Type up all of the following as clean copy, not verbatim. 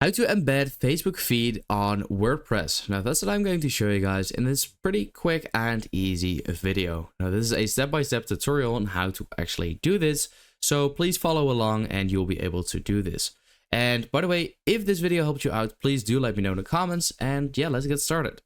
How to embed Facebook feed on WordPress. Now that's what I'm going to show you guys in this pretty quick and easy video. Now this is a step-by-step tutorial on how to actually do this, so please follow along and you'll be able to do this. And by the way, if this video helped you out, please do let me know in the comments, and yeah, let's get started.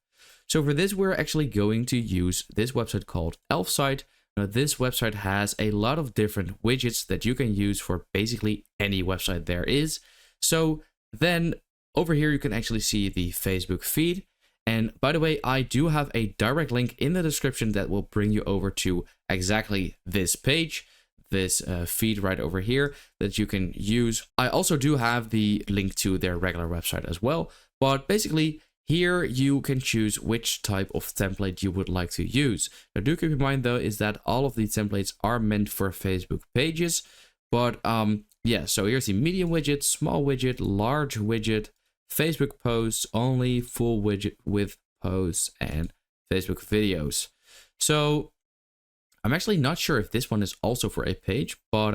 So for this, we're actually going to use this website called Elfsight. Now this website has a lot of different widgets that you can use for basically any website there is. So then over here, you can actually see the Facebook feed. And by the way, I do have a direct link in the description that will bring you over to exactly this page, this feed right over here that you can use. I also do have the link to their regular website as well. But basically, here you can choose which type of template you would like to use. Now do keep in mind though, is that all of the templates are meant for Facebook pages. But yeah, so here's the medium widget, small widget, large widget, Facebook posts only, full widget with posts, and Facebook videos. So I'm actually not sure if this one is also for a page, but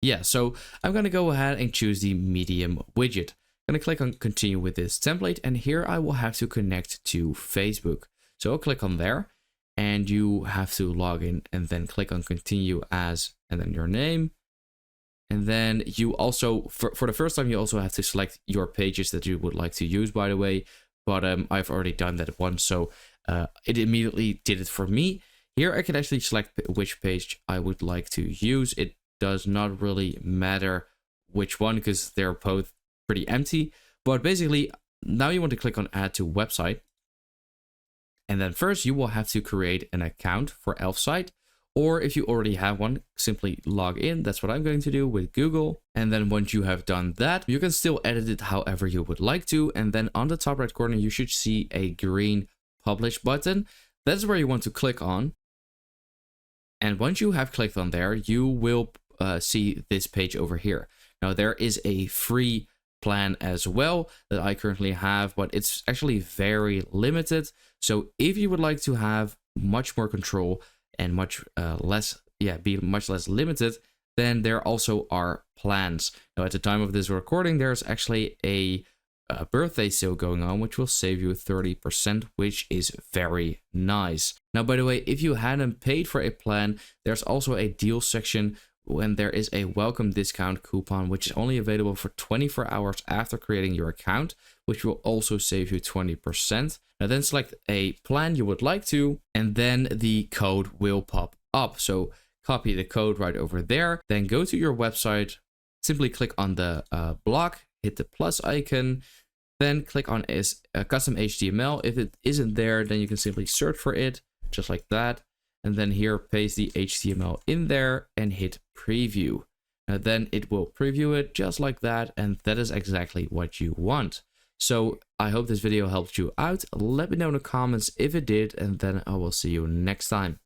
yeah, so I'm gonna go ahead and choose the medium widget. I'm gonna click on continue with this template, and here I will have to connect to Facebook. So I'll click on there, and you have to log in and then click on continue as, and then your name. And then you also, for the first time, you also have to select your pages that you would like to use, by the way. But I've already done that once, so it immediately did it for me. Here I can actually select which page I would like to use. It does not really matter which one because they're both pretty empty. But basically, now you want to click on add to website. And then first you will have to create an account for Elfsight. Or if you already have one, simply log in. That's what I'm going to do with Google. And then once you have done that, you can still edit it however you would like to. And then on the top right corner, you should see a green publish button. That's where you want to click on. And once you have clicked on there, you will see this page over here. Now there is a free plan as well that I currently have, but it's actually very limited. So if you would like to have much more control and much be much less limited, then there also are plans. Now at the time of this recording, there's actually a birthday sale going on, which will save you 30%, which is very nice. Now, by the way, if you hadn't paid for a plan, there's also a deal section when there is a welcome discount coupon, which is only available for 24 hours after creating your account, which will also save you 20%. Now then select a plan you would like to, and then the code will pop up. So copy the code right over there, then go to your website, simply click on the block, hit the plus icon, then click on custom HTML. If it isn't there, then you can simply search for it, just like that. And then here, paste the HTML in there and hit preview. Now then it will preview it just like that. And that is exactly what you want. So I hope this video helped you out. Let me know in the comments if it did, and then I will see you next time.